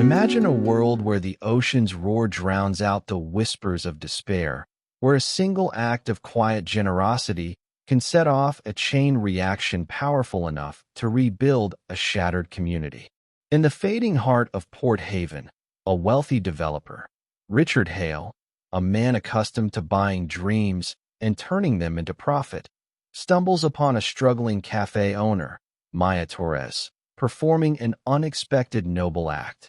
Imagine a world where the ocean's roar drowns out the whispers of despair, where a single act of quiet generosity can set off a chain reaction powerful enough to rebuild a shattered community. In the fading heart of Port Haven, a wealthy developer, Richard Hale, a man accustomed to buying dreams and turning them into profit, stumbles upon a struggling cafe owner, Maya Torres, performing an unexpected noble act.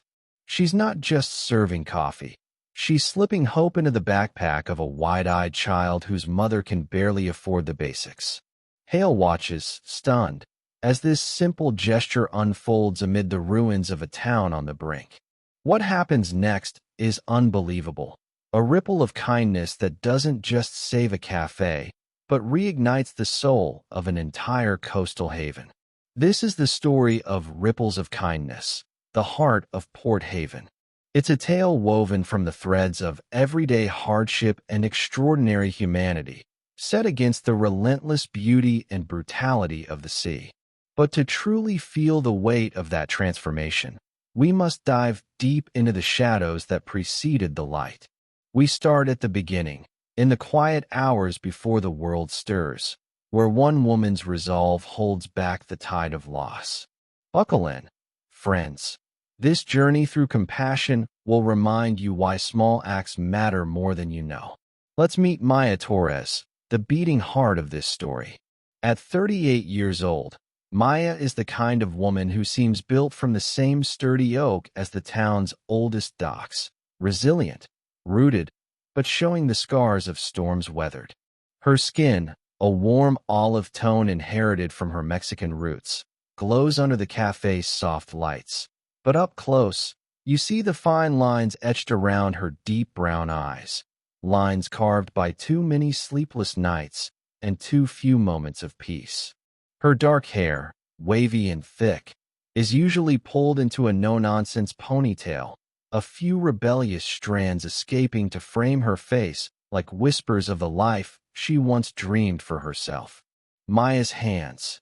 She's not just serving coffee. She's slipping hope into the backpack of a wide-eyed child whose mother can barely afford the basics. Hale watches, stunned, as this simple gesture unfolds amid the ruins of a town on the brink. What happens next is unbelievable. A ripple of kindness that doesn't just save a cafe, but reignites the soul of an entire coastal haven. This is the story of Ripples of Kindness, the heart of Port Haven. It's a tale woven from the threads of everyday hardship and extraordinary humanity, set against the relentless beauty and brutality of the sea. But to truly feel the weight of that transformation, we must dive deep into the shadows that preceded the light. We start at the beginning, in the quiet hours before the world stirs, where one woman's resolve holds back the tide of loss. Buckle in, friends. This journey through compassion will remind you why small acts matter more than you know. Let's meet Maya Torres, the beating heart of this story. At 38 years old, Maya is the kind of woman who seems built from the same sturdy oak as the town's oldest docks, resilient, rooted, but showing the scars of storms weathered. Her skin, a warm olive tone inherited from her Mexican roots, glows under the cafe's soft lights. But up close, you see the fine lines etched around her deep brown eyes, lines carved by too many sleepless nights and too few moments of peace. Her dark hair, wavy and thick, is usually pulled into a no-nonsense ponytail, a few rebellious strands escaping to frame her face like whispers of the life she once dreamed for herself. Maya's hands,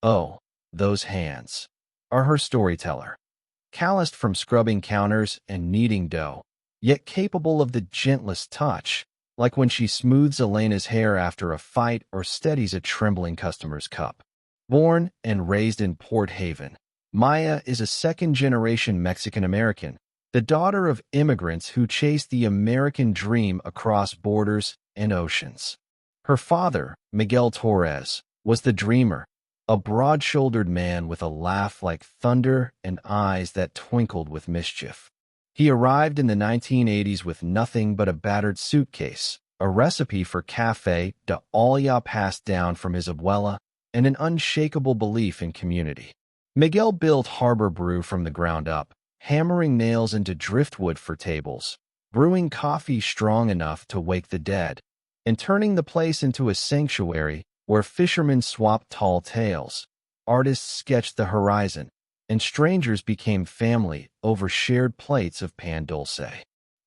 oh, those hands, are her storyteller. Calloused from scrubbing counters and kneading dough, yet capable of the gentlest touch, like when she smooths Elena's hair after a fight or steadies a trembling customer's cup. Born and raised in Port Haven, Maya is a second-generation Mexican-American, the daughter of immigrants who chased the American dream across borders and oceans. Her father, Miguel Torres, was the dreamer, a broad-shouldered man with a laugh like thunder and eyes that twinkled with mischief. He arrived in the 1980s with nothing but a battered suitcase, a recipe for café de olla passed down from his abuela, and an unshakable belief in community. Miguel built Harbor Brew from the ground up, hammering nails into driftwood for tables, brewing coffee strong enough to wake the dead, and turning the place into a sanctuary where fishermen swapped tall tales, artists sketched the horizon, and strangers became family over shared plates of pan dulce.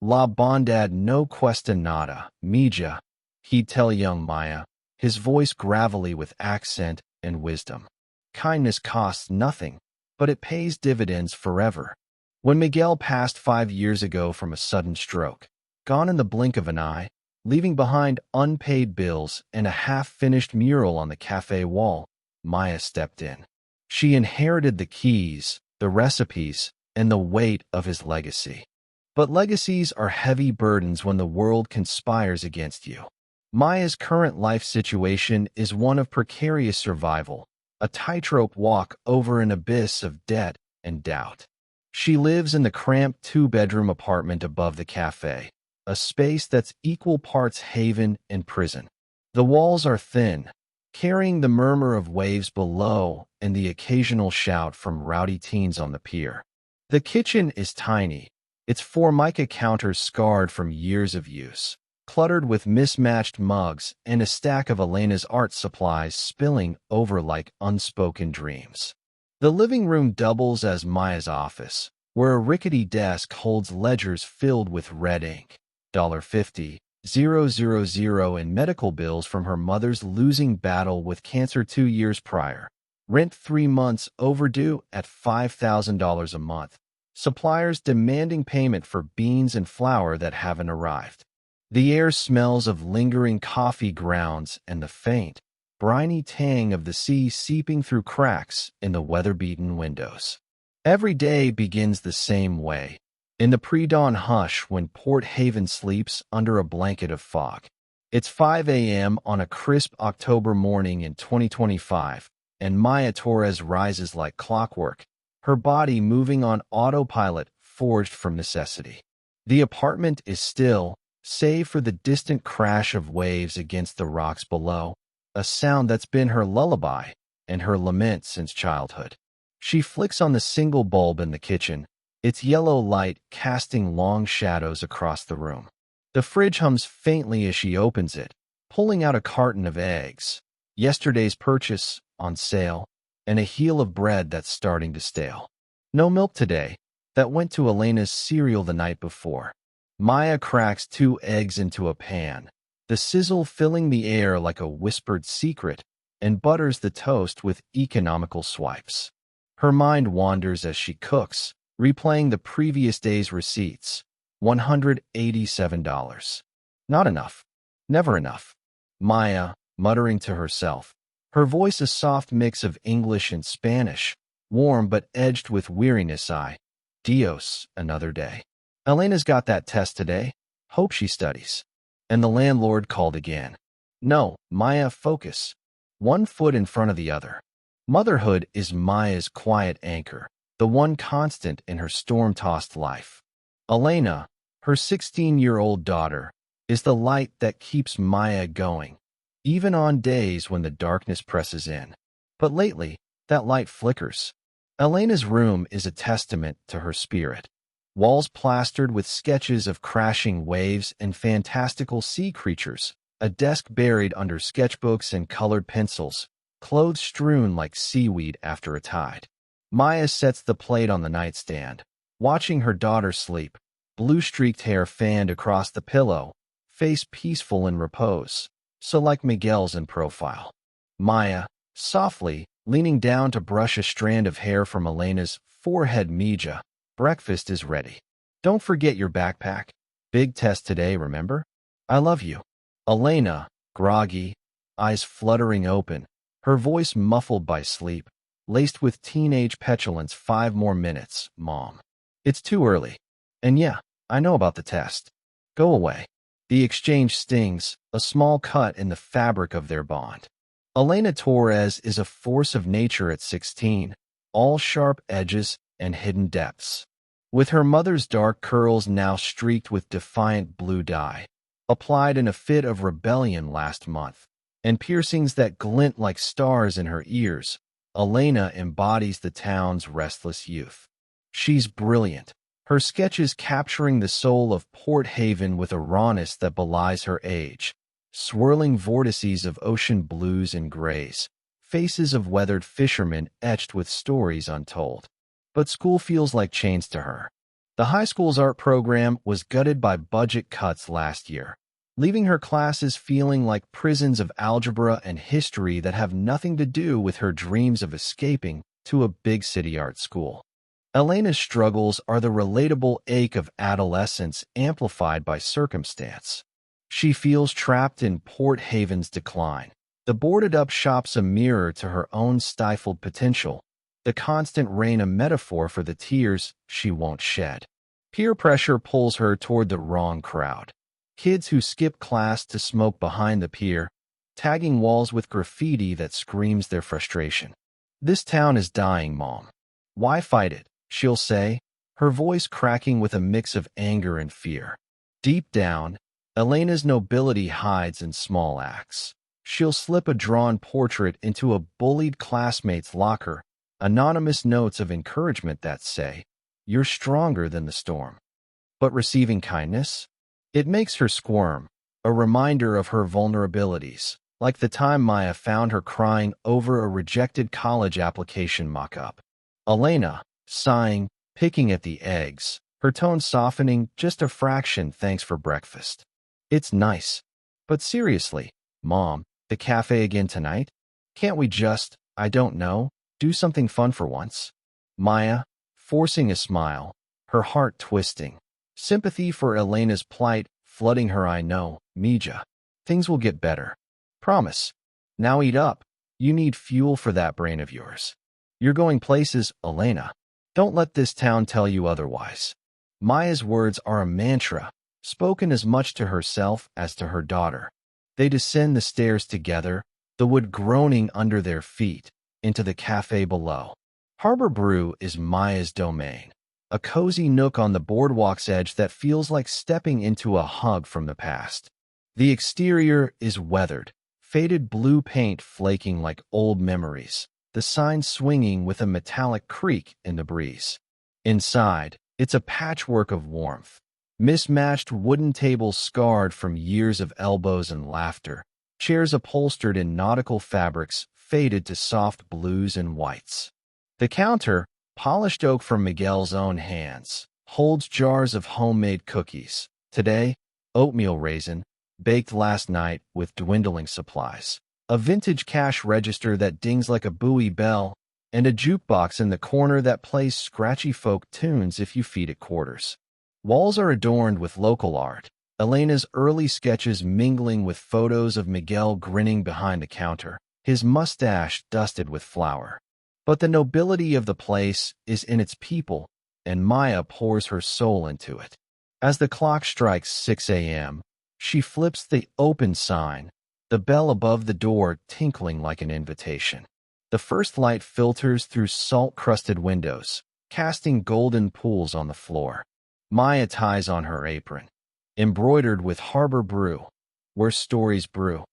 La bondad no cuesta nada, mija, he'd tell young Maya, his voice gravelly with accent and wisdom. Kindness costs nothing, but it pays dividends forever. When Miguel passed 5 years ago from a sudden stroke, gone in the blink of an eye, leaving behind unpaid bills and a half-finished mural on the cafe wall, Maya stepped in. She inherited the keys, the recipes, and the weight of his legacy. But legacies are heavy burdens when the world conspires against you. Maya's current life situation is one of precarious survival, a tightrope walk over an abyss of debt and doubt. She lives in the cramped 2-bedroom apartment above the cafe, a space that's equal parts haven and prison. The walls are thin, carrying the murmur of waves below and the occasional shout from rowdy teens on the pier. The kitchen is tiny, its Formica counters scarred from years of use, cluttered with mismatched mugs and a stack of Elena's art supplies spilling over like unspoken dreams. The living room doubles as Maya's office, where a rickety desk holds ledgers filled with red ink, $50, 000 in medical bills from her mother's losing battle with cancer 2 years prior, rent 3 months overdue at $5,000 a month, suppliers demanding payment for beans and flour that haven't arrived. The air smells of lingering coffee grounds and the faint, briny tang of the sea seeping through cracks in the weather-beaten windows. Every day begins the same way, in the pre-dawn hush when Port Haven sleeps under a blanket of fog. It's 5 a.m. on a crisp October morning in 2025, and Maya Torres rises like clockwork, her body moving on autopilot forged from necessity. The apartment is still, save for the distant crash of waves against the rocks below, a sound that's been her lullaby and her lament since childhood. She flicks on the single bulb in the kitchen, its yellow light casting long shadows across the room. The fridge hums faintly as she opens it, pulling out a carton of eggs, yesterday's purchase, on sale, and a heel of bread that's starting to stale. No milk today, that went to Elena's cereal the night before. Maya cracks 2 eggs into a pan, the sizzle filling the air like a whispered secret, and butters the toast with economical swipes. Her mind wanders as she cooks, replaying the previous day's receipts. $187. Not enough. Never enough. Maya, muttering to herself, her voice a soft mix of English and Spanish, warm but edged with weariness. Dios, another day. Elena's got that test today. Hope she studies. And the landlord called again. No, Maya, focus. One foot in front of the other. Motherhood is Maya's quiet anchor, the one constant in her storm-tossed life. Elena, her 16-year-old daughter, is the light that keeps Maya going, even on days when the darkness presses in. But lately, that light flickers. Elena's room is a testament to her spirit. Walls plastered with sketches of crashing waves and fantastical sea creatures, a desk buried under sketchbooks and colored pencils, clothes strewn like seaweed after a tide. Maya sets the plate on the nightstand, watching her daughter sleep, blue-streaked hair fanned across the pillow, face peaceful in repose, so like Miguel's in profile. Maya, softly, leaning down to brush a strand of hair from Elena's forehead. Mija, breakfast is ready. Don't forget your backpack. Big test today, remember? I love you. Elena, groggy, eyes fluttering open, her voice muffled by sleep, laced with teenage petulance. 5 more minutes, Mom. It's too early. And yeah, I know about the test. Go away. The exchange stings, a small cut in the fabric of their bond. Elena Torres is a force of nature at 16, all sharp edges and hidden depths. With her mother's dark curls now streaked with defiant blue dye, applied in a fit of rebellion last month, and piercings that glint like stars in her ears, Elena embodies the town's restless youth. She's brilliant, her sketches capturing the soul of Port Haven with a rawness that belies her age, swirling vortices of ocean blues and grays, faces of weathered fishermen etched with stories untold. But school feels like chains to her. The high school's art program was gutted by budget cuts last year, leaving her classes feeling like prisons of algebra and history that have nothing to do with her dreams of escaping to a big city art school. Elena's struggles are the relatable ache of adolescence amplified by circumstance. She feels trapped in Port Haven's decline. The boarded-up shop's a mirror to her own stifled potential, the constant rain a metaphor for the tears she won't shed. Peer pressure pulls her toward the wrong crowd. Kids who skip class to smoke behind the pier, tagging walls with graffiti that screams their frustration. This town is dying, Mom. Why fight it? She'll say, her voice cracking with a mix of anger and fear. Deep down, Elena's nobility hides in small acts. She'll slip a drawn portrait into a bullied classmate's locker, anonymous notes of encouragement that say, "You're stronger than the storm." But receiving kindness? It makes her squirm, a reminder of her vulnerabilities, like the time Maya found her crying over a rejected college application mock-up. Elena, sighing, picking at the eggs, her tone softening just a fraction. Thanks for breakfast. It's nice. But seriously, Mom, the cafe again tonight? Can't we just, I don't know, do something fun for once? Maya, forcing a smile, her heart twisting. Sympathy for Elena's plight flooding her. I know, Mija. Things will get better. Promise. Now eat up. You need fuel for that brain of yours. You're going places, Elena. Don't let this town tell you otherwise. Maya's words are a mantra, spoken as much to herself as to her daughter. They descend the stairs together, the wood groaning under their feet, into the cafe below. Harbor Brew is Maya's domain, a cozy nook on the boardwalk's edge that feels like stepping into a hug from the past. The exterior is weathered, faded blue paint flaking like old memories, the sign swinging with a metallic creak in the breeze. Inside, it's a patchwork of warmth. Mismatched wooden tables scarred from years of elbows and laughter, chairs upholstered in nautical fabrics faded to soft blues and whites. The counter, polished oak from Miguel's own hands, holds jars of homemade cookies. Today, oatmeal raisin, baked last night with dwindling supplies. A vintage cash register that dings like a buoy bell, and a jukebox in the corner that plays scratchy folk tunes if you feed it quarters. Walls are adorned with local art, Elena's early sketches mingling with photos of Miguel grinning behind the counter, his mustache dusted with flour. But the nobility of the place is in its people, and Maya pours her soul into it. As the clock strikes 6 a.m., she flips the open sign, the bell above the door tinkling like an invitation. The first light filters through salt-crusted windows, casting golden pools on the floor. Maya ties on her apron, embroidered with Harbor Brew, where stories brew,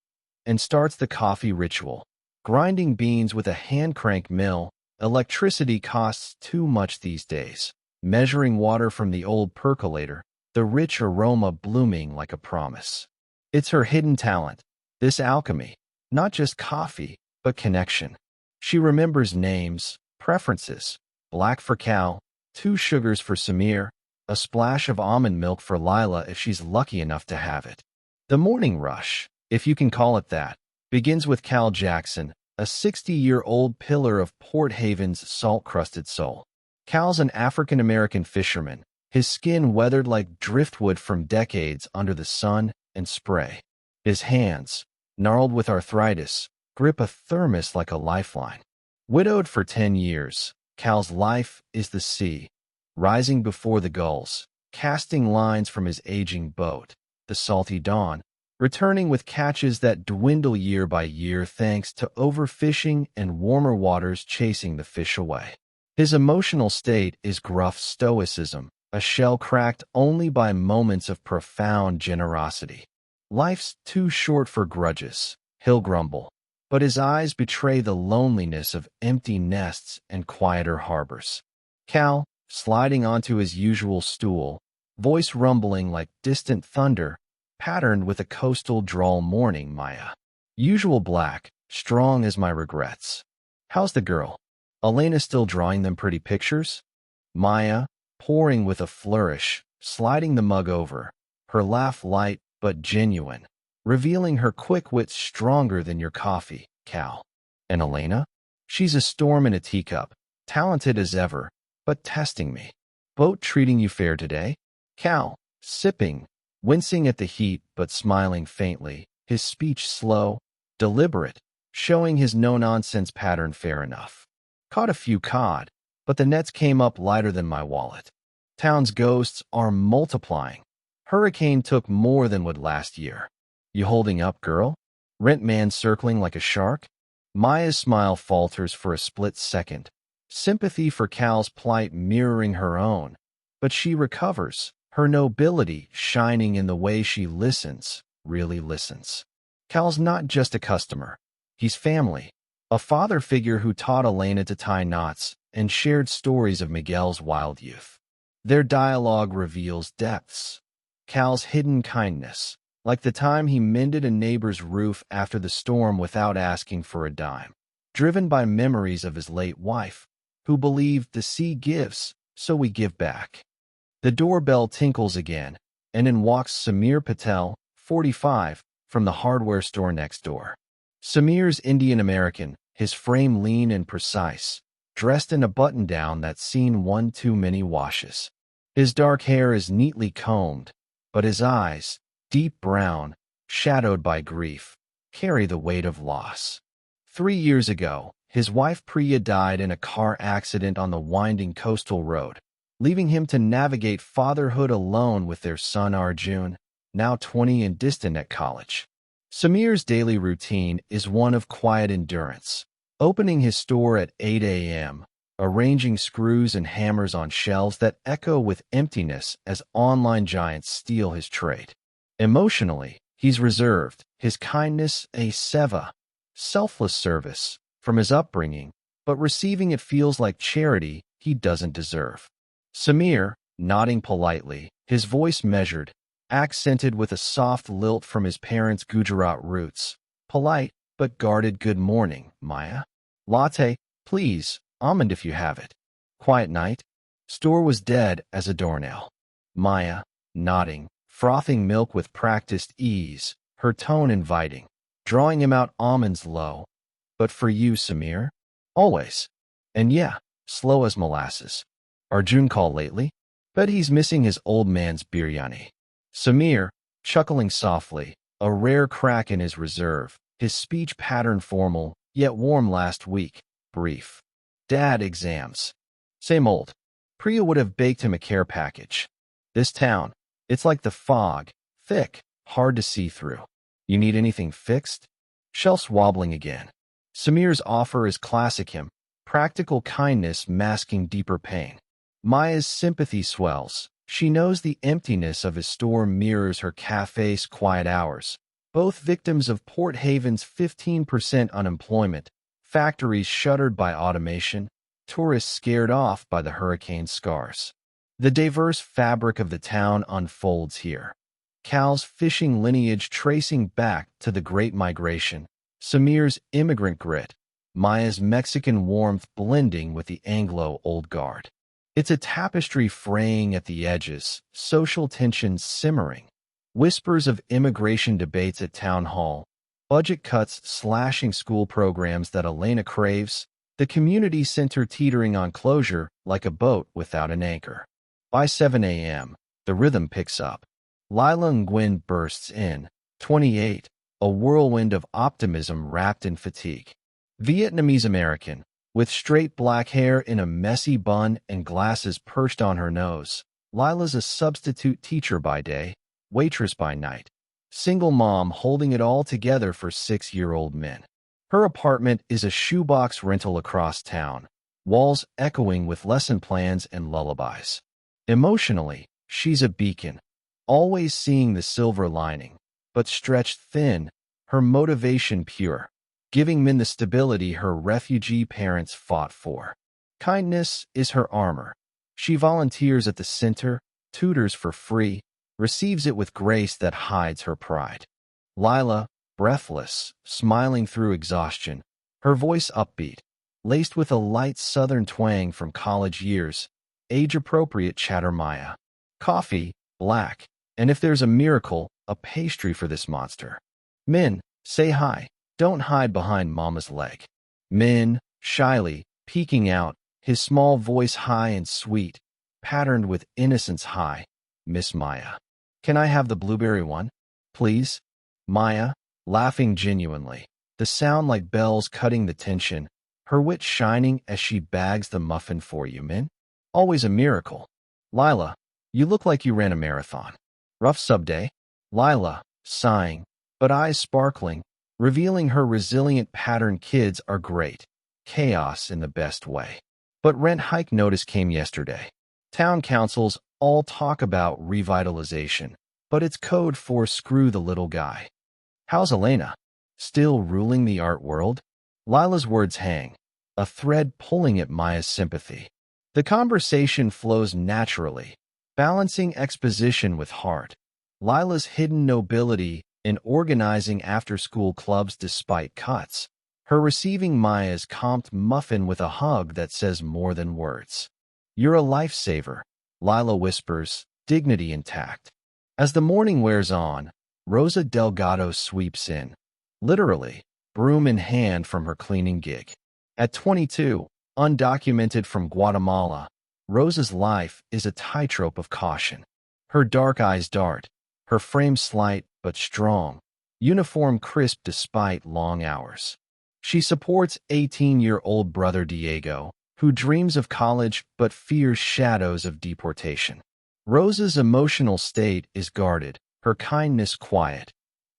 and starts the coffee ritual. Grinding beans with a hand-crank mill, electricity costs too much these days. Measuring water from the old percolator, the rich aroma blooming like a promise. It's her hidden talent, this alchemy, not just coffee, but connection. She remembers names, preferences, black for Cal, 2 sugars for Samir, a splash of almond milk for Lila if she's lucky enough to have it. The morning rush, if you can call it that, begins with Cal Jackson, a 60-year-old pillar of Port Haven's salt-crusted soul. Cal's an African-American fisherman, his skin weathered like driftwood from decades under the sun and spray. His hands, gnarled with arthritis, grip a thermos like a lifeline. Widowed for 10 years, Cal's life is the sea, rising before the gulls, casting lines from his aging boat, the salty dawn, returning with catches that dwindle year by year thanks to overfishing and warmer waters chasing the fish away. His emotional state is gruff stoicism, a shell cracked only by moments of profound generosity. Life's too short for grudges, he'll grumble, but his eyes betray the loneliness of empty nests and quieter harbors. Cal, sliding onto his usual stool, voice rumbling like distant thunder, patterned with a coastal drawl. Morning, Maya. Usual black, strong as my regrets. How's the girl? Elena still drawing them pretty pictures? Maya, pouring with a flourish, sliding the mug over, her laugh light but genuine, revealing her quick wits stronger than your coffee, Cal. And Elena? She's a storm in a teacup, talented as ever, but testing me. Boat treating you fair today? Cal, sipping, wincing at the heat but smiling faintly, his speech slow, deliberate, showing his no-nonsense pattern fair enough. Caught a few cod, but the nets came up lighter than my wallet. Town's ghosts are multiplying. Hurricane took more than would last year. You holding up, girl? Rent man circling like a shark? Maya's smile falters for a split second, sympathy for Cal's plight mirroring her own, but she recovers, her nobility shining in the way she listens, really listens. Cal's not just a customer. He's family, a father figure who taught Elena to tie knots and shared stories of Miguel's wild youth. Their dialogue reveals depths. Cal's hidden kindness, like the time he mended a neighbor's roof after the storm without asking for a dime, driven by memories of his late wife, who believed the sea gives, so we give back. The doorbell tinkles again, and in walks Samir Patel, 45, from the hardware store next door. Samir's Indian-American, his frame lean and precise, dressed in a button-down that's seen one too many washes. His dark hair is neatly combed, but his eyes, deep brown, shadowed by grief, carry the weight of loss. 3 years ago, his wife Priya died in a car accident on the winding coastal road, leaving him to navigate fatherhood alone with their son Arjun, now 20 and distant at college. Samir's daily routine is one of quiet endurance, opening his store at 8 a.m., arranging screws and hammers on shelves that echo with emptiness as online giants steal his trade. Emotionally, he's reserved, his kindness a seva, selfless service, from his upbringing, but receiving it feels like charity he doesn't deserve. Samir, nodding politely, his voice measured, accented with a soft lilt from his parents' Gujarat roots. Polite, but guarded good morning, Maya. Latte, please, almond if you have it. Quiet night. Store was dead as a doornail. Maya, nodding, frothing milk with practiced ease, her tone inviting, drawing him out almonds low. But for you, Samir? Always. And yeah, slow as molasses. Arjun call lately? Bet he's missing his old man's biryani. Samir, chuckling softly, a rare crack in his reserve, his speech pattern formal, yet warm last week, brief. Dad exams. Same old. Priya would have baked him a care package. This town, it's like the fog, thick, hard to see through. You need anything fixed? Shelf's wobbling again. Samir's offer is classic him, practical kindness masking deeper pain. Maya's sympathy swells. She knows the emptiness of his store mirrors her cafe's quiet hours. Both victims of Port Haven's 15% unemployment, factories shuttered by automation, tourists scared off by the hurricane's scars. The diverse fabric of the town unfolds here. Cal's fishing lineage tracing back to the Great Migration, Samir's immigrant grit, Maya's Mexican warmth blending with the Anglo Old Guard. It's a tapestry fraying at the edges, social tensions simmering, whispers of immigration debates at town hall, budget cuts slashing school programs that Elena craves, the community center teetering on closure like a boat without an anchor. By 7 a.m., the rhythm picks up. Lila Nguyen bursts in, 28, a whirlwind of optimism wrapped in fatigue. Vietnamese-American, with straight black hair in a messy bun and glasses perched on her nose, Lila's a substitute teacher by day, waitress by night. Single mom holding it all together for 6-year-old men. Her apartment is a shoebox rental across town, walls echoing with lesson plans and lullabies. Emotionally, she's a beacon, always seeing the silver lining, but stretched thin, her motivation pure, giving men the stability her refugee parents fought for. Kindness is her armor. She volunteers at the center, tutors for free, receives it with grace that hides her pride. Lila, breathless, smiling through exhaustion, her voice upbeat, laced with a light southern twang from college years, age-appropriate chatter Maya. Coffee, black, and if there's a miracle, a pastry for this monster. Min, say hi. Don't hide behind Mama's leg. Min, shyly, peeking out, his small voice high and sweet, patterned with innocence high. Miss Maya. Can I have the blueberry one? Please? Maya, laughing genuinely, the sound like bells cutting the tension, her wit shining as she bags the muffin for you, Min. Always a miracle. Lila, you look like you ran a marathon. Rough sub day? Lila, sighing, but eyes sparkling, revealing her resilient pattern. Kids are great. Chaos in the best way. But rent hike notice came yesterday. Town councils all talk about revitalization, but it's code for screw the little guy. How's Elena? Still ruling the art world? Lila's words hang, a thread pulling at Maya's sympathy. The conversation flows naturally, balancing exposition with heart. Lila's hidden nobility in organizing after-school clubs despite cuts. Her receiving Maya's comped muffin with a hug that says more than words. You're a lifesaver, Lila whispers, dignity intact. As the morning wears on, Rosa Delgado sweeps in, literally, broom in hand from her cleaning gig. At 22, undocumented from Guatemala, Rosa's life is a tightrope of caution. Her dark eyes dart, her frame slight but strong, uniform crisp despite long hours. She supports 18-year-old brother Diego, who dreams of college but fears shadows of deportation. Rosa's emotional state is guarded, her kindness quiet.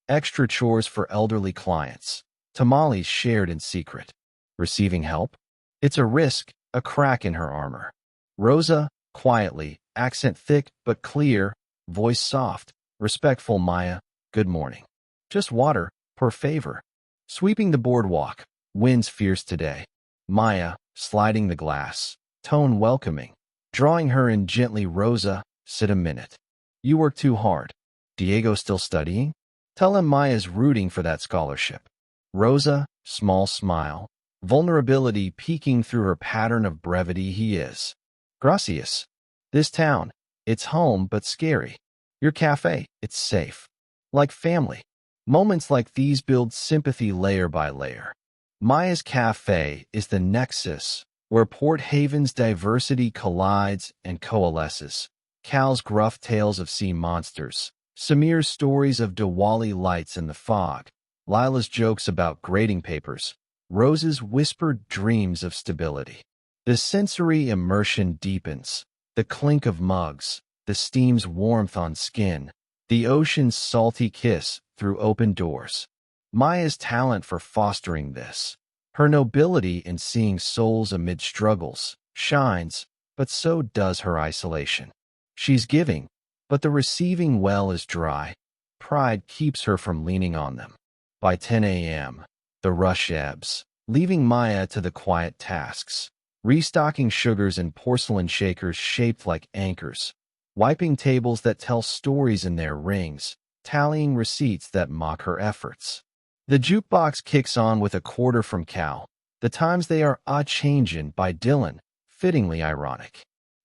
Extra chores for elderly clients. Tamales shared in secret. Receiving help? It's a risk, a crack in her armor. Rosa, quietly, accent thick but clear, voice soft, respectful. Maya, good morning. Just water, per favor. Sweeping the boardwalk, winds fierce today. Maya, sliding the glass, tone welcoming. Drawing her in gently. Rosa, sit a minute. You work too hard. Diego still studying? Tell him Maya's rooting for that scholarship. Rosa, small smile, vulnerability peeking through her pattern of brevity. He is. Gracias. This town, it's home but scary. Your cafe, it's safe. Like family. Moments like these build sympathy layer by layer. Maya's cafe is the nexus where Port Haven's diversity collides and coalesces. Cal's gruff tales of sea monsters, Samir's stories of Diwali lights in the fog, Lila's jokes about grading papers, Rose's whispered dreams of stability. The sensory immersion deepens, the clink of mugs, the steam's warmth on skin, the ocean's salty kiss through open doors. Maya's talent for fostering this, her nobility in seeing souls amid struggles, shines, but so does her isolation. She's giving, but the receiving well is dry. Pride keeps her from leaning on them. By 10 a.m., the rush ebbs, leaving Maya to the quiet tasks, restocking sugars in porcelain shakers shaped like anchors, wiping tables that tell stories in their rings, tallying receipts that mock her efforts. The jukebox kicks on with a quarter from Cal. The times they are a-changin' by Dylan, fittingly ironic.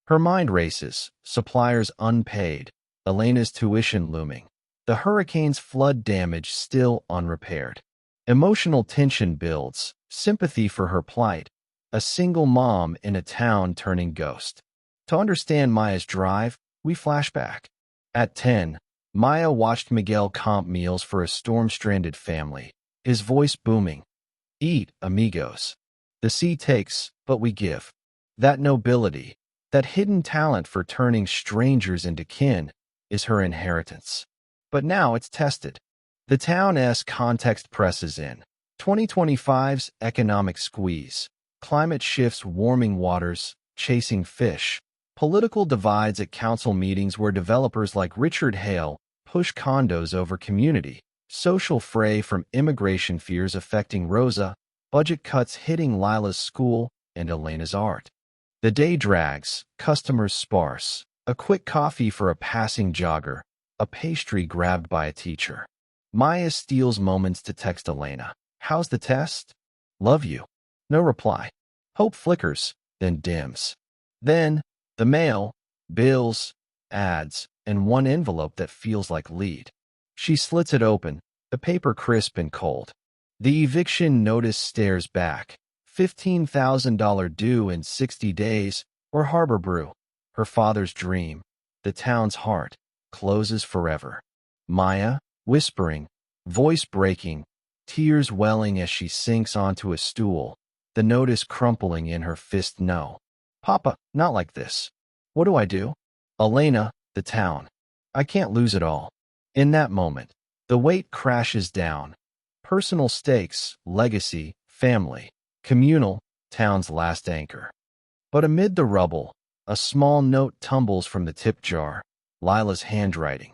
Her mind races, suppliers unpaid, Elena's tuition looming, the hurricane's flood damage still unrepaired. Emotional tension builds, sympathy for her plight, a single mom in a town turning ghost. To understand Maya's drive, we flash back. At 10, Maya watched Miguel comp meals for a storm-stranded family, his voice booming. Eat, amigos. The sea takes, but we give. That nobility, that hidden talent for turning strangers into kin, is her inheritance. But now it's tested. The town's context presses in. 2025's economic squeeze, climate shifts warming waters, chasing fish, political divides at council meetings where developers like Richard Hale push condos over community, social fray from immigration fears affecting Rosa, budget cuts hitting Lila's school and Elena's art. The day drags, customers sparse, a quick coffee for a passing jogger, a pastry grabbed by a teacher. Maya steals moments to text Elena. How's the test? Love you. No reply. Hope flickers, then dims. Then, the mail, bills, ads, and one envelope that feels like lead. She slits it open, the paper crisp and cold. The eviction notice stares back. $15,000 due in 60 days, or Harbor Brew. Her father's dream, the town's heart, closes forever. Maya, whispering, voice breaking, tears welling as she sinks onto a stool, the notice crumpling in her fist. No. Papa, not like this. What do I do? Elena, the town. I can't lose it all. In that moment, the weight crashes down. Personal stakes, legacy, family, communal, town's last anchor. But amid the rubble, a small note tumbles from the tip jar. Lila's handwriting.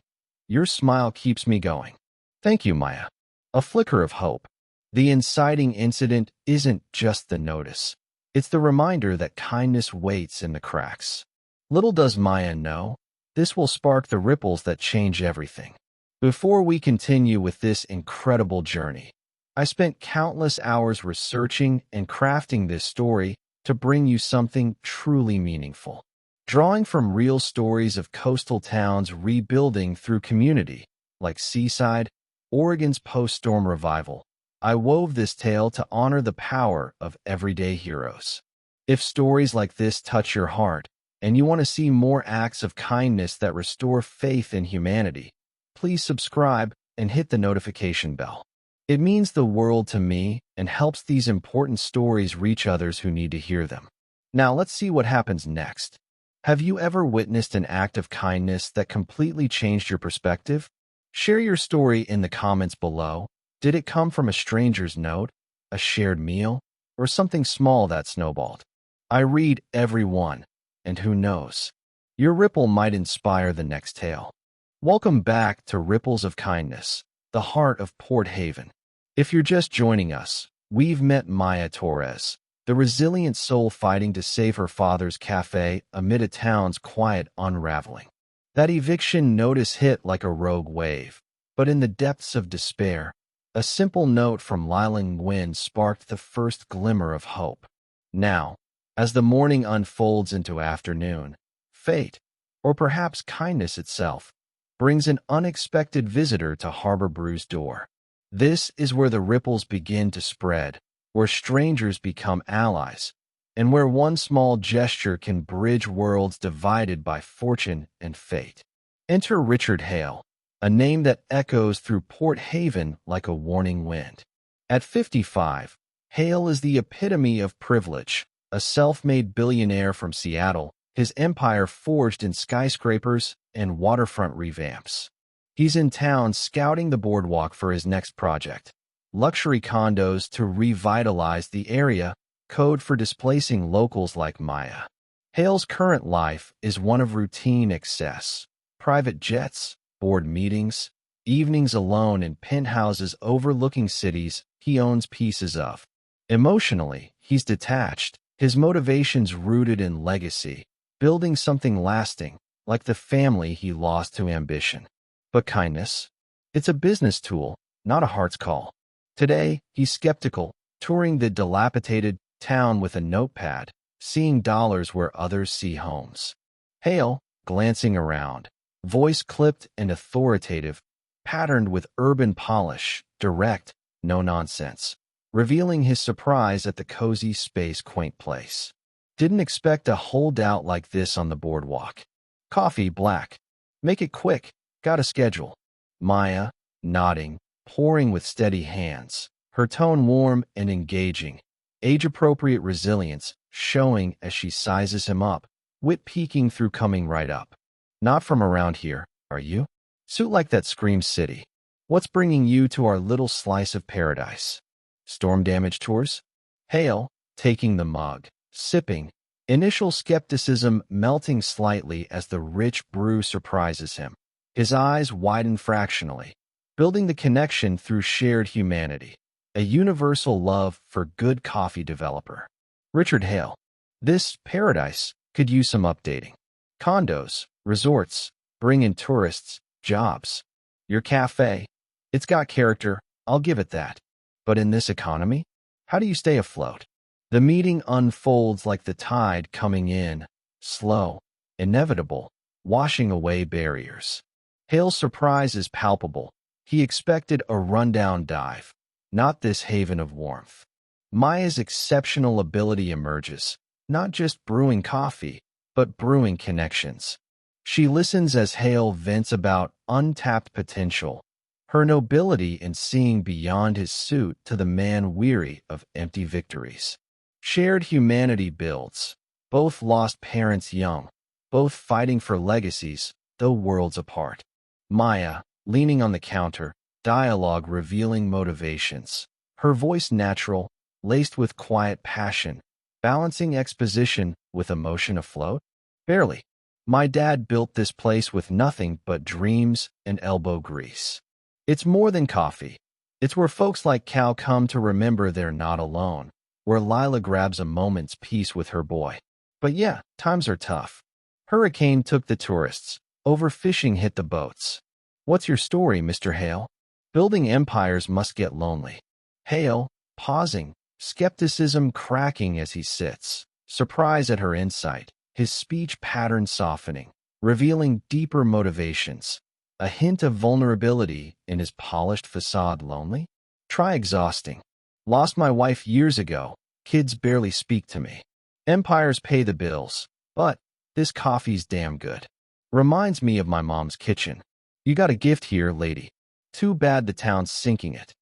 Your smile keeps me going. Thank you, Maya. A flicker of hope. The inciting incident isn't just the notice. It's the reminder that kindness waits in the cracks. Little does Maya know, this will spark the ripples that change everything. Before we continue with this incredible journey, I spent countless hours researching and crafting this story to bring you something truly meaningful. Drawing from real stories of coastal towns rebuilding through community, like Seaside, Oregon's post-storm revival, I wove this tale to honor the power of everyday heroes. If stories like this touch your heart, and you want to see more acts of kindness that restore faith in humanity, please subscribe and hit the notification bell. It means the world to me and helps these important stories reach others who need to hear them. Now let's see what happens next. Have you ever witnessed an act of kindness that completely changed your perspective? Share your story in the comments below. Did it come from a stranger's note, a shared meal, or something small that snowballed? I read every one, and who knows? Your ripple might inspire the next tale. Welcome back to Ripples of Kindness, the heart of Port Haven. If you're just joining us, we've met Maya Torres, the resilient soul fighting to save her father's café amid a town's quiet unraveling. That eviction notice hit like a rogue wave, but in the depths of despair, a simple note from Liling Nguyen sparked the first glimmer of hope. Now, as the morning unfolds into afternoon, fate, or perhaps kindness itself, brings an unexpected visitor to Harbor Brew's door. This is where the ripples begin to spread, where strangers become allies, and where one small gesture can bridge worlds divided by fortune and fate. Enter Richard Hale, a name that echoes through Port Haven like a warning wind. At 55, Hale is the epitome of privilege, a self-made billionaire from Seattle, his empire forged in skyscrapers and waterfront revamps. He's in town scouting the boardwalk for his next project, luxury condos to revitalize the area, code for displacing locals like Maya. Hale's current life is one of routine excess, private jets, board meetings, evenings alone in penthouses overlooking cities he owns pieces of. Emotionally, he's detached, his motivations rooted in legacy, building something lasting, like the family he lost to ambition. But kindness? It's a business tool, not a heart's call. Today, he's skeptical, touring the dilapidated town with a notepad, seeing dollars where others see homes. Hale, glancing around, voice clipped and authoritative, patterned with urban polish, direct, no nonsense, revealing his surprise at the cozy space quaint place. Didn't expect a holdout like this on the boardwalk. Coffee black. Make it quick. Got a schedule. Maya, nodding, pouring with steady hands, her tone warm and engaging, age-appropriate resilience showing as she sizes him up, wit peeking through coming right up. Not from around here, are you? Suit like that screams city. What's bringing you to our little slice of paradise? Storm damage tours? Hale, taking the mug, sipping, initial skepticism melting slightly as the rich brew surprises him. His eyes widen fractionally, building the connection through shared humanity, a universal love for good coffee developer. Richard Hale. This paradise could use some updating. Condos, resorts, bring in tourists, jobs. Your cafe, it's got character, I'll give it that. But in this economy, how do you stay afloat? The meeting unfolds like the tide coming in, slow, inevitable, washing away barriers. Hale's surprise is palpable. He expected a rundown dive, not this haven of warmth. Maya's exceptional ability emerges, not just brewing coffee, but brewing connections. She listens as Hale vents about untapped potential, her nobility in seeing beyond his suit to the man weary of empty victories. Shared humanity builds, both lost parents young, both fighting for legacies, though worlds apart. Maya, leaning on the counter, dialogue revealing motivations, her voice natural, laced with quiet passion, balancing exposition with emotion afloat? Barely. My dad built this place with nothing but dreams and elbow grease. It's more than coffee. It's where folks like Cal come to remember they're not alone, where Lila grabs a moment's peace with her boy. But yeah, times are tough. Hurricane took the tourists. Overfishing hit the boats. What's your story, Mr. Hale? Building empires must get lonely. Hale, pausing, skepticism cracking as he sits, surprise at her insight, his speech pattern softening, revealing deeper motivations. A hint of vulnerability in his polished facade lonely? Try exhausting. Lost my wife years ago. Kids barely speak to me. Empires pay the bills, but This coffee's damn good. Reminds me of my mom's kitchen. You got a gift here, lady. Too bad the town's sinking it.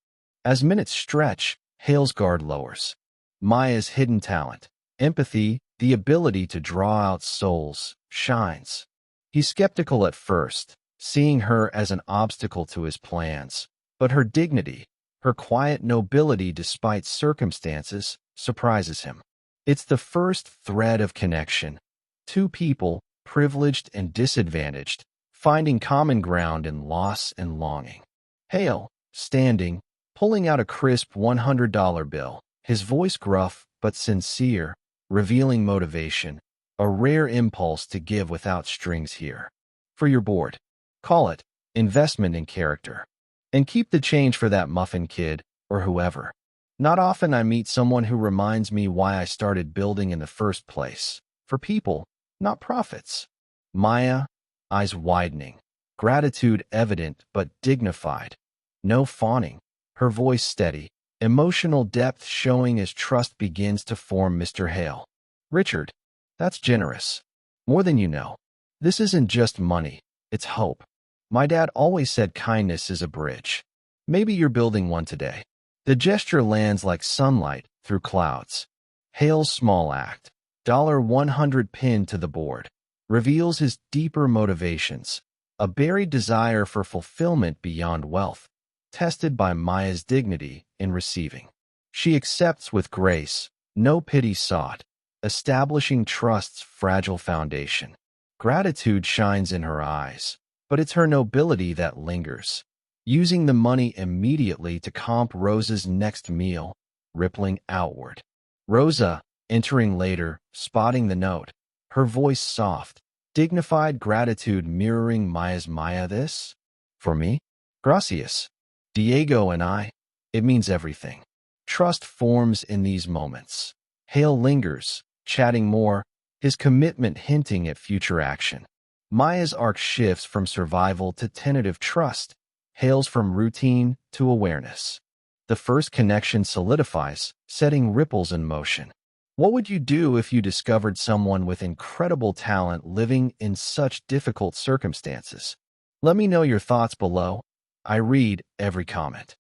As minutes stretch, Hale's guard lowers. Maya's hidden talent, empathy, the ability to draw out souls, shines. He's skeptical at first, seeing her as an obstacle to his plans, but her dignity, her quiet nobility despite circumstances, surprises him. It's the first thread of connection. Two people, privileged and disadvantaged, finding common ground in loss and longing. Hale, standing, pulling out a crisp $100 bill, his voice gruff but sincere, revealing motivation, a rare impulse to give without strings here. For your board. Call it investment in character. And keep the change for that muffin kid, or whoever. Not often I meet someone who reminds me why I started building in the first place. For people, not profits. Maya, eyes widening, gratitude evident but dignified. No fawning, her voice steady, emotional depth showing as trust begins to form. Mr. Hale. Richard, that's generous. More than you know. This isn't just money, it's hope. My dad always said kindness is a bridge. Maybe you're building one today. The gesture lands like sunlight through clouds. Hale's small act, $100 pinned to the board, reveals his deeper motivations, a buried desire for fulfillment beyond wealth, tested by Maya's dignity in receiving. She accepts with grace, no pity sought, establishing trust's fragile foundation. Gratitude shines in her eyes, but it's her nobility that lingers, using the money immediately to comp Rosa's next meal, rippling outward. Rosa, entering later, spotting the note, her voice soft, dignified gratitude mirroring Maya's. Maya, this? For me? Gracias. Diego and I. It means everything. Trust forms in these moments. Hale lingers, chatting more, his commitment hinting at future action. Maya's arc shifts from survival to tentative trust, Hale's from routine to awareness. The first connection solidifies, setting ripples in motion. What would you do if you discovered someone with incredible talent living in such difficult circumstances? Let me know your thoughts below. I read every comment.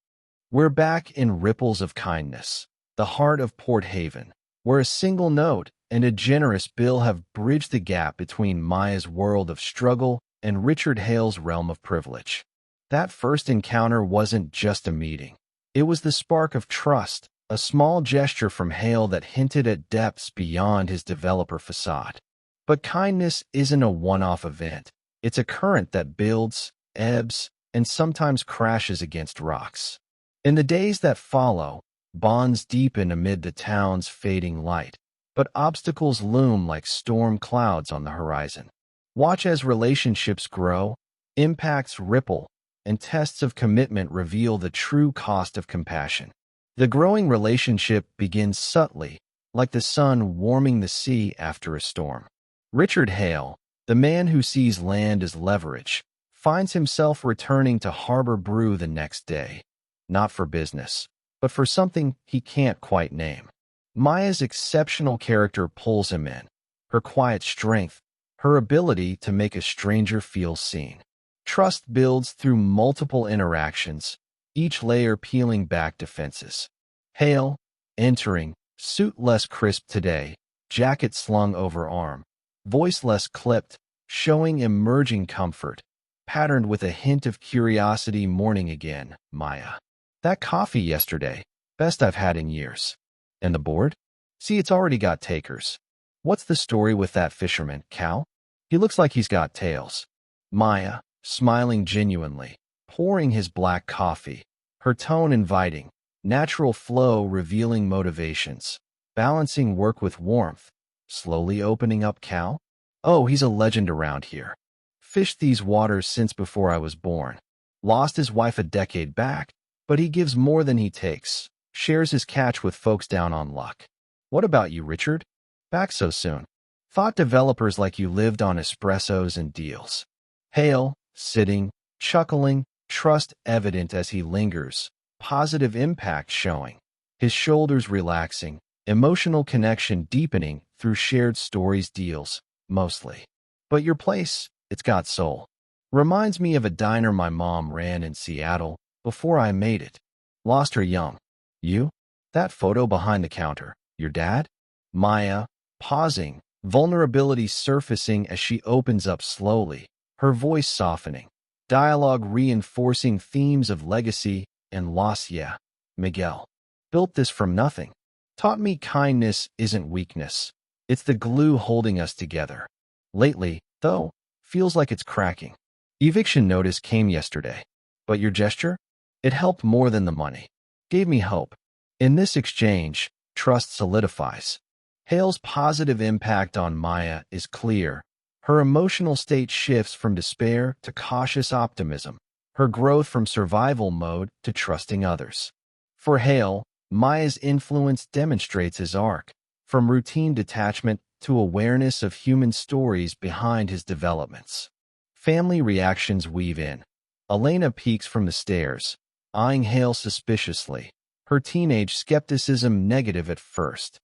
We're back in Ripples of Kindness, the heart of Port Haven, where a single note and a generous bill have bridged the gap between Maya's world of struggle and Richard Hale's realm of privilege. That first encounter wasn't just a meeting. It was the spark of trust, a small gesture from Hale that hinted at depths beyond his developer facade. But kindness isn't a one-off event. It's a current that builds, ebbs, and sometimes crashes against rocks. In the days that follow, bonds deepen amid the town's fading light, but obstacles loom like storm clouds on the horizon. Watch as relationships grow, impacts ripple, and tests of commitment reveal the true cost of compassion. The growing relationship begins subtly, like the sun warming the sea after a storm. Richard Hale, the man who sees land as leverage, finds himself returning to Harbor Brew the next day, not for business, but for something he can't quite name. Maya's exceptional character pulls him in, her quiet strength, her ability to make a stranger feel seen. Trust builds through multiple interactions, each layer peeling back defenses. Hale, entering, suit less crisp today, jacket slung over arm, voice less clipped, showing emerging comfort, patterned with a hint of curiosity. Morning again, Maya. That coffee yesterday, best I've had in years. And the board? See, it's already got takers. What's the story with that fisherman, Cal? He looks like he's got tails. Maya, smiling genuinely, pouring his black coffee, her tone inviting, natural flow revealing motivations, balancing work with warmth, slowly opening up. Cal? Oh, he's a legend around here. Fished these waters since before I was born. Lost his wife a decade back, but he gives more than he takes, shares his catch with folks down on luck. What about you, Richard? Back so soon. Thought developers like you lived on espressos and deals. Hale, sitting, chuckling, trust evident as he lingers, positive impact showing, his shoulders relaxing, emotional connection deepening through shared stories. Deals. mostly. But your place, it's got soul. Reminds me of a diner my mom ran in Seattle before I made it. Lost her young. You? That photo behind the counter. Your dad? Maya, pausing, vulnerability surfacing as she opens up slowly, her voice softening. Dialogue reinforcing themes of legacy and loss. Yeah, Miguel. Built this from nothing. Taught me kindness isn't weakness. It's the glue holding us together. Lately, though, feels like it's cracking. Eviction notice came yesterday. But your gesture? It helped more than the money. Gave me hope. In this exchange, trust solidifies. Hale's positive impact on Maya is clear. Her emotional state shifts from despair to cautious optimism, her growth from survival mode to trusting others. For Hale, Maya's influence demonstrates his arc, from routine detachment to awareness of human stories behind his developments. Family reactions weave in. Elena peeks from the stairs, eyeing Hale suspiciously, her teenage skepticism negative at first.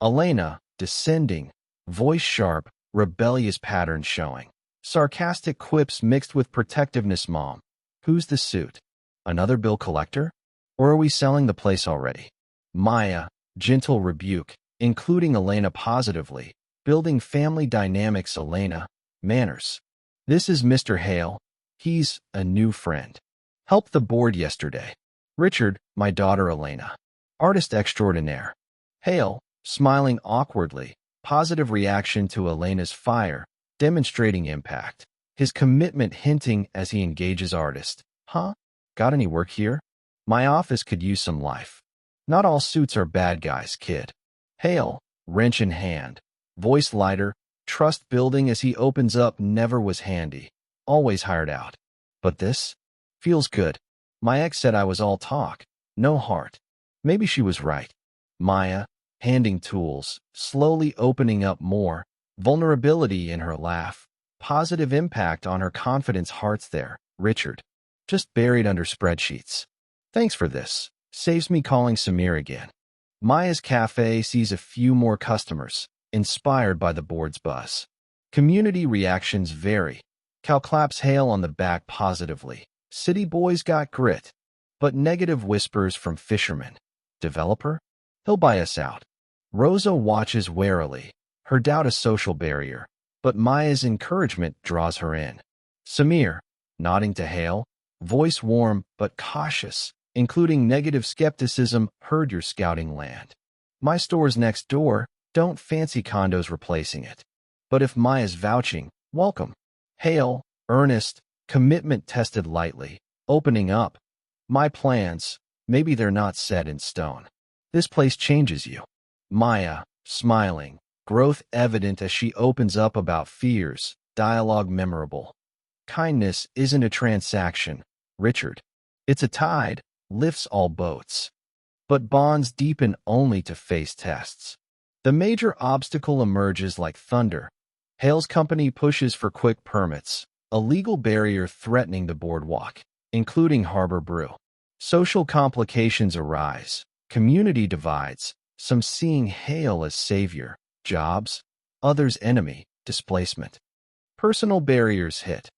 Elena, descending, voice sharp, rebellious patterns showing. Sarcastic quips mixed with protectiveness. Mom, who's the suit? Another bill collector? Or are we selling the place already? Maya, gentle rebuke, including Elena positively, building family dynamics. Elena, manners. This is Mr. Hale. He's a new friend. Helped the board yesterday. Richard, my daughter Elena. Artist extraordinaire. Hale, smiling awkwardly, positive reaction to Elena's fire, demonstrating impact. His commitment hinting as he engages artist. Huh? Got any work here? My office could use some life. Not all suits are bad guys, kid. Hale, wrench in hand. Voice lighter, trust building as he opens up. Never was handy. Always hired out. But this? Feels good. My ex said I was all talk, no heart. Maybe she was right. Maya, handing tools, slowly opening up more, vulnerability in her laugh, positive impact on her confidence. Hearts there. Richard, just buried under spreadsheets. Thanks for this. Saves me calling Samir again. Maya's Café sees a few more customers, inspired by the board's buzz. Community reactions vary. Cal claps Hale on the back positively. City boys got grit. But negative whispers from fishermen. Developer? He'll buy us out. Rosa watches warily, her doubt a social barrier, but Maya's encouragement draws her in. Samir, nodding to Hale, voice warm but cautious, including negative skepticism. Heard you're scouting land. My store's next door, don't fancy condos replacing it. But if Maya's vouching, welcome. Hale, earnest, commitment tested lightly, opening up. My plans, maybe they're not set in stone. This place changes you. Maya, smiling, growth evident as she opens up about fears, dialogue memorable. Kindness isn't a transaction, Richard. It's a tide, lifts all boats. But bonds deepen only to face tests. The major obstacle emerges like thunder. Hale's company pushes for quick permits, a legal barrier threatening the boardwalk, including Harbor Brew. Social complications arise, community divides, some seeing Hale as savior, jobs, others enemy, displacement. Personal barriers hit.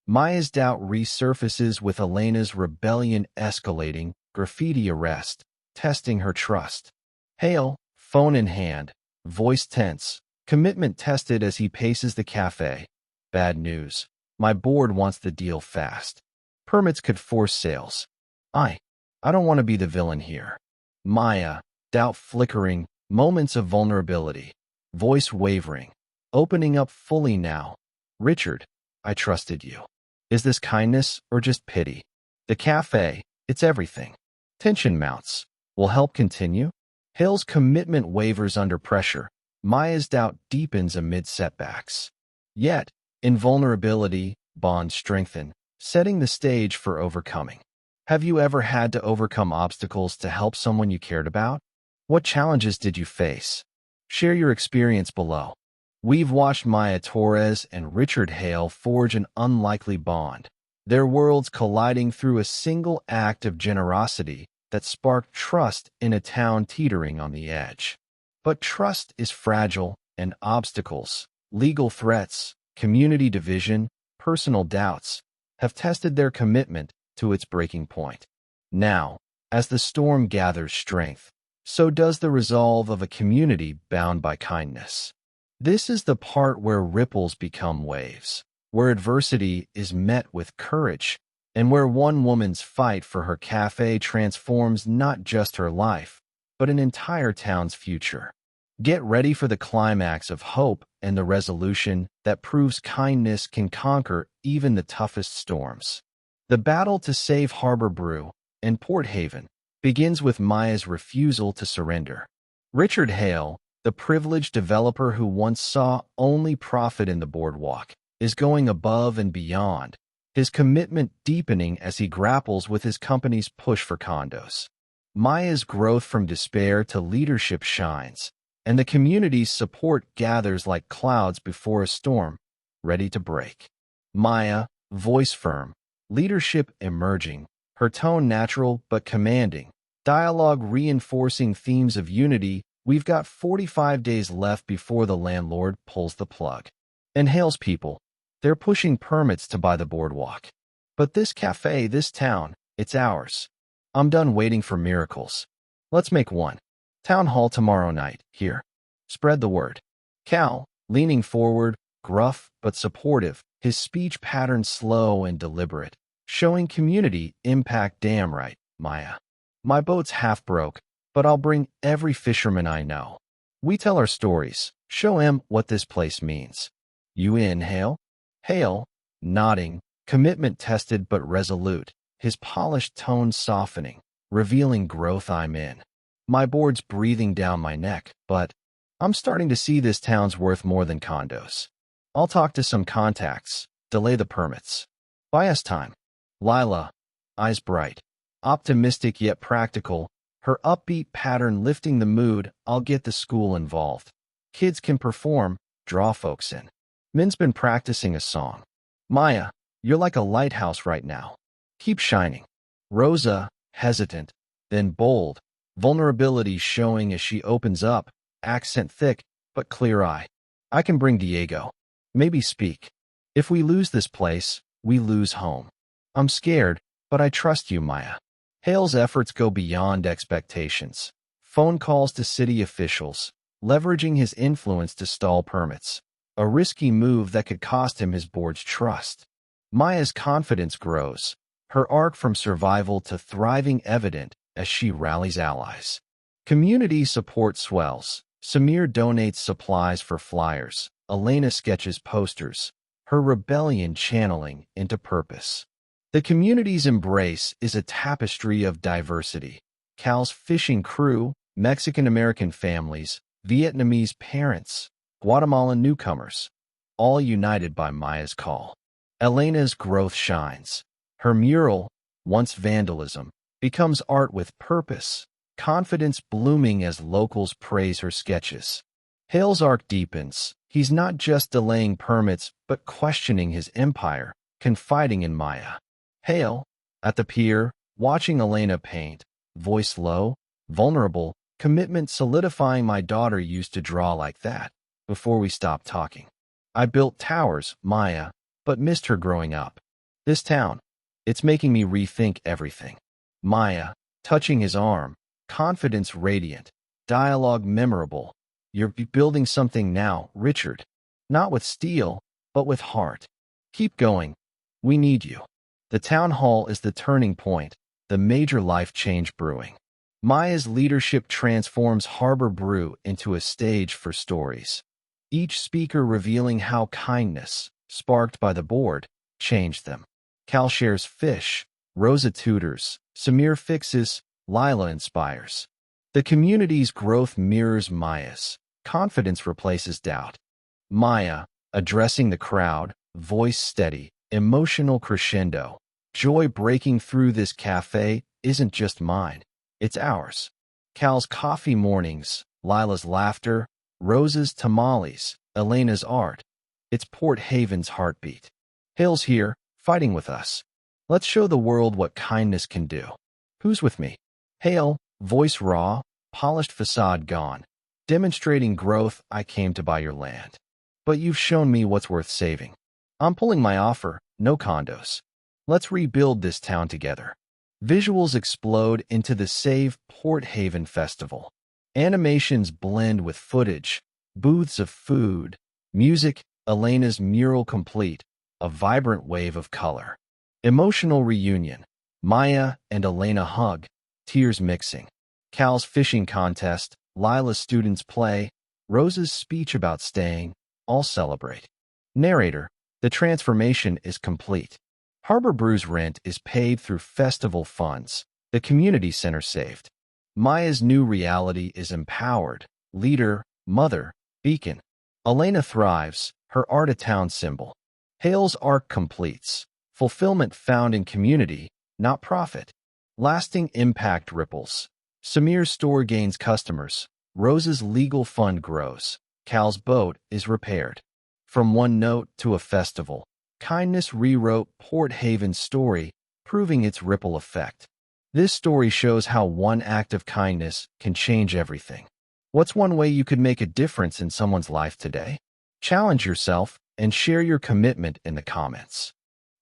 Maya's doubt resurfaces with Elena's rebellion escalating, graffiti arrest, testing her trust. Hale, phone in hand, voice tense, commitment tested as he paces the cafe. Bad news. My board wants the deal fast. Permits could force sales. I don't want to be the villain here. Maya, doubt flickering, moments of vulnerability, voice wavering, opening up fully now. Richard, I trusted you. Is this kindness or just pity? The cafe, it's everything. Tension mounts. Will help continue? Hale's commitment wavers under pressure. Maya's doubt deepens amid setbacks. Yet, in vulnerability, bonds strengthen, setting the stage for overcoming. Have you ever had to overcome obstacles to help someone you cared about? What challenges did you face? Share your experience below. We've watched Maya Torres and Richard Hale forge an unlikely bond, their worlds colliding through a single act of generosity that sparked trust in a town teetering on the edge. But trust is fragile, and obstacles, Legal threats, community division, personal doubts have tested their commitment to its breaking point. Now, as the storm gathers strength, so does the resolve of a community bound by kindness. This is the part where ripples become waves, where adversity is met with courage, and where one woman's fight for her cafe transforms not just her life, but an entire town's future. Get ready for the climax of hope and the resolution that proves kindness can conquer even the toughest storms. The battle to save Harbor Brew and Port Haven begins with Maya's refusal to surrender. Richard Hale, the privileged developer who once saw only profit in the boardwalk, is going above and beyond, his commitment deepening as he grapples with his company's push for condos. Maya's growth from despair to leadership shines, and the community's support gathers like clouds before a storm, ready to break. Maya, voice firm, leadership emerging, her tone natural but commanding, dialogue reinforcing themes of unity. We've got 45 days left before the landlord pulls the plug. And Hale's people, they're pushing permits to buy the boardwalk. But this cafe, this town, it's ours. I'm done waiting for miracles. Let's make one. Town hall tomorrow night, here. Spread the word. Cal, leaning forward, gruff but supportive, his speech pattern slow and deliberate, showing community impact. Damn right, Maya. My boat's half broke, but I'll bring every fisherman I know. We tell our stories, show him what this place means. You in, Hale? Hale, nodding, commitment tested but resolute, his polished tone softening, revealing growth. I'm in. My board's breathing down my neck, but I'm starting to see this town's worth more than condos. I'll talk to some contacts, delay the permits. Buy us time. Lila, eyes bright, optimistic yet practical, her upbeat pattern lifting the mood. I'll get the school involved. Kids can perform, draw folks in. Min's been practicing a song. Maya, you're like a lighthouse right now. Keep shining. Rosa, hesitant, then bold, vulnerability showing as she opens up, accent thick, but clear eye. I can bring Diego. Maybe speak. If we lose this place, we lose home. I'm scared, but I trust you, Maya. Hale's efforts go beyond expectations. Phone calls to city officials, leveraging his influence to stall permits. A risky move that could cost him his board's trust. Maya's confidence grows, her arc from survival to thriving evident as she rallies allies. Community support swells. Samir donates supplies for flyers. Elena sketches posters, her rebellion channeling into purpose. The community's embrace is a tapestry of diversity. Cal's fishing crew, Mexican-American families, Vietnamese parents, Guatemalan newcomers, all united by Maya's call. Elena's growth shines. Her mural, once vandalism, becomes art with purpose, confidence blooming as locals praise her sketches. Hale's arc deepens. He's not just delaying permits, but questioning his empire, confiding in Maya. Hale, at the pier, watching Elena paint, voice low, vulnerable, commitment solidifying. My daughter used to draw like that before we stopped talking. I built towers, Maya, but missed her growing up. This town, it's making me rethink everything. Maya, touching his arm, confidence radiant, dialogue memorable. You're building something now, Richard. Not with steel, but with heart. Keep going. We need you. The town hall is the turning point, the major life change brewing. Maya's leadership transforms Harbor Brew into a stage for stories. Each speaker revealing how kindness, sparked by the board, changed them. Cal shares fish, Rosa tutors, Samir fixes, Lila inspires. The community's growth mirrors Maya's. Confidence replaces doubt. Maya, addressing the crowd, voice steady, emotional crescendo. Joy breaking through. This cafe isn't just mine, it's ours. Cal's coffee mornings, Lila's laughter, Rosa's tamales, Elena's art. It's Port Haven's heartbeat. Hale's here, fighting with us. Let's show the world what kindness can do. Who's with me? Hale, voice raw, polished facade gone. Demonstrating growth. I came to buy your land. but you've shown me what's worth saving. I'm pulling my offer, no condos. Let's rebuild this town together. Visuals explode into the Save Port Haven Festival. Animations blend with footage, booths of food, music, Elena's mural complete, a vibrant wave of color. Emotional reunion. Maya and Elena hug, tears mixing. Cal's fishing contest, Lila's students play, Rosa's speech about staying, all celebrate. Narrator, the transformation is complete. Harbor Brew's rent is paid through festival funds, the community center saved. Maya's new reality is empowered, leader, mother, beacon. Elena thrives, her art a town symbol. Hale's arc completes, fulfillment found in community, not profit. Lasting impact ripples. Samir's store gains customers, Rosa's legal fund grows, Cal's boat is repaired. From one note to a festival, kindness rewrote Port Haven's story, proving its ripple effect. This story shows how one act of kindness can change everything. What's one way you could make a difference in someone's life today? Challenge yourself and share your commitment in the comments.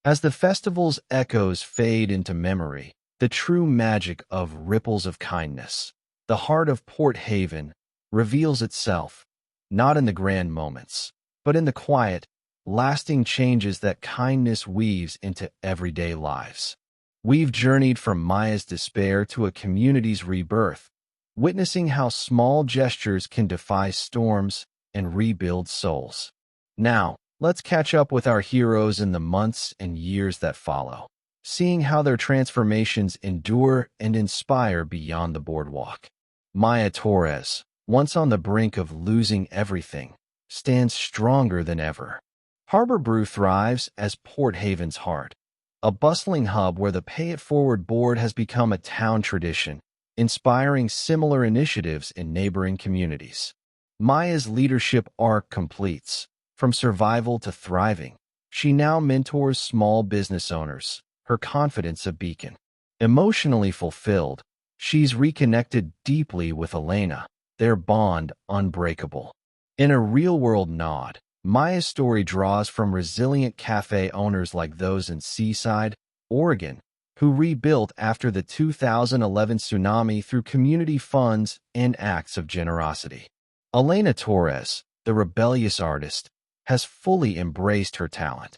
As the festival's echoes fade into memory, the true magic of ripples of kindness, the heart of Port Haven, reveals itself, not in the grand moments, but in the quiet, lasting changes that kindness weaves into everyday lives. We've journeyed from Maya's despair to a community's rebirth, witnessing how small gestures can defy storms and rebuild souls. Now, let's catch up with our heroes in the months and years that follow, seeing how their transformations endure and inspire beyond the boardwalk. Maya Torres, once on the brink of losing everything, stands stronger than ever. Harbor Brew thrives as Port Haven's heart, a bustling hub where the Pay It Forward board has become a town tradition, inspiring similar initiatives in neighboring communities. Maya's leadership arc completes. From survival to thriving, she now mentors small business owners, her confidence a beacon. Emotionally fulfilled, she's reconnected deeply with Elena, their bond unbreakable. In a real-world nod, Maya's story draws from resilient cafe owners like those in Seaside, Oregon, who rebuilt after the 2011 tsunami through community funds and acts of generosity. Elena Torres, the rebellious artist, has fully embraced her talent.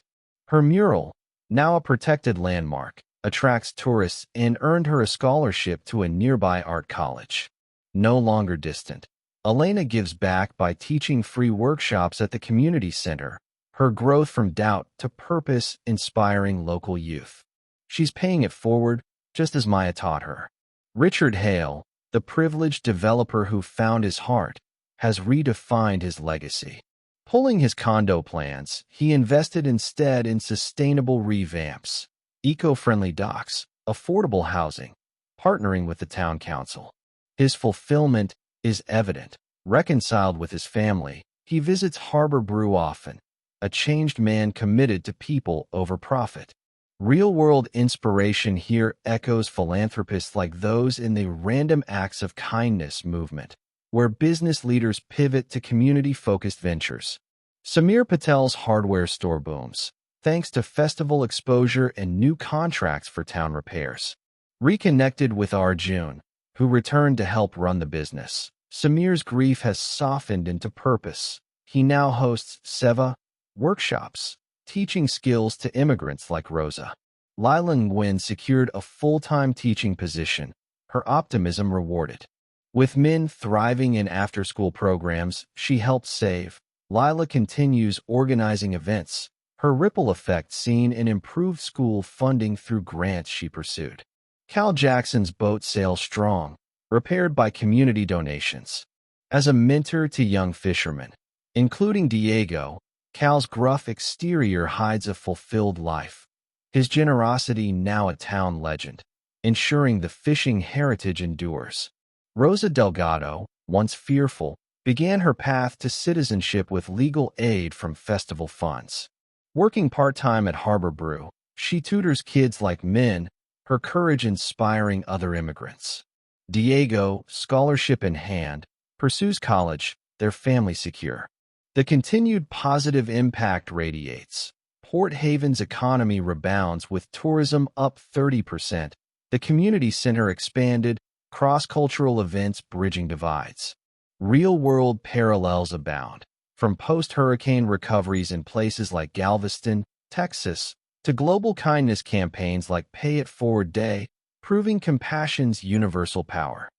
Her mural, now a protected landmark, attracts tourists and earned her a scholarship to a nearby art college. No longer distant, Elena gives back by teaching free workshops at the community center, her growth from doubt to purpose inspiring local youth. She's paying it forward, just as Maya taught her. Richard Hale, the privileged developer who found his heart, has redefined his legacy. Pulling his condo plans, he invested instead in sustainable revamps, eco-friendly docks, affordable housing, partnering with the town council. His fulfillment is evident. Reconciled with his family, he visits Harbor Brew often, a changed man committed to people over profit. Real-world inspiration here echoes philanthropists like those in the Random Acts of Kindness movement, where business leaders pivot to community-focused ventures. Samir Patel's hardware store booms, thanks to festival exposure and new contracts for town repairs. Reconnected with Arjun, who returned to help run the business, Samir's grief has softened into purpose. He now hosts Seva workshops, teaching skills to immigrants like Rosa. Lila Nguyen secured a full-time teaching position, her optimism rewarded. With men thriving in after-school programs she helped save, Lila continues organizing events, her ripple effect seen in improved school funding through grants she pursued. Cal Jackson's boat sails strong, repaired by community donations. As a mentor to young fishermen, including Diego, Cal's gruff exterior hides a fulfilled life. His generosity now a town legend, ensuring the fishing heritage endures. Rosa Delgado, once fearful, began her path to citizenship with legal aid from festival funds. Working part-time at Harbor Brew, she tutors kids like men, her courage inspiring other immigrants. Diego, scholarship in hand, pursues college, their family secure. The continued positive impact radiates. Port Haven's economy rebounds with tourism up 30%. The community center expanded, cross-cultural events bridging divides. Real-world parallels abound, from post-hurricane recoveries in places like Galveston, Texas, to global kindness campaigns like Pay It Forward Day, proving compassion's universal power.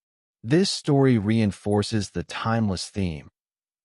This story reinforces the timeless theme.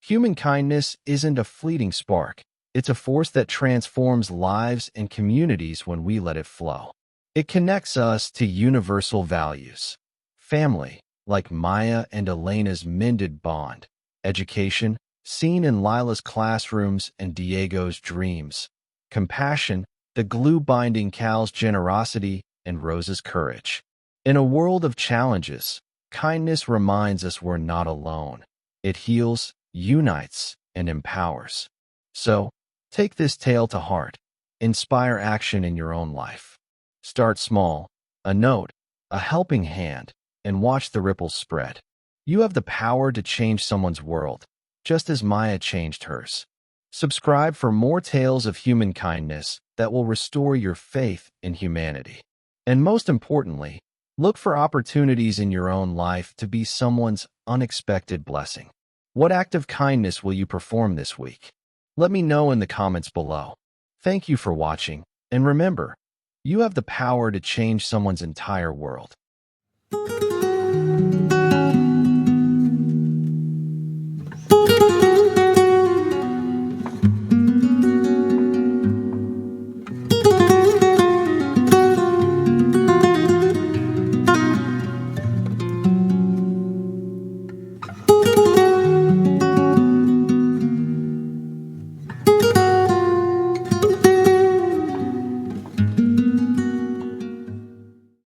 Human kindness isn't a fleeting spark. It's a force that transforms lives and communities when we let it flow. It connects us to universal values. Family, like Maya and Elena's mended bond. Education, seen in Lila's classrooms and Diego's dreams. Compassion, the glue binding Cal's generosity and Rose's courage. In a world of challenges, kindness reminds us we're not alone. It heals, unites, and empowers. So, take this tale to heart. Inspire action in your own life. Start small, a note, a helping hand, and watch the ripples spread. You have the power to change someone's world, just as Maya changed hers. Subscribe for more tales of human kindness that will restore your faith in humanity. And most importantly, look for opportunities in your own life to be someone's unexpected blessing. What act of kindness will you perform this week? Let me know in the comments below. Thank you for watching, and remember, you have the power to change someone's entire world.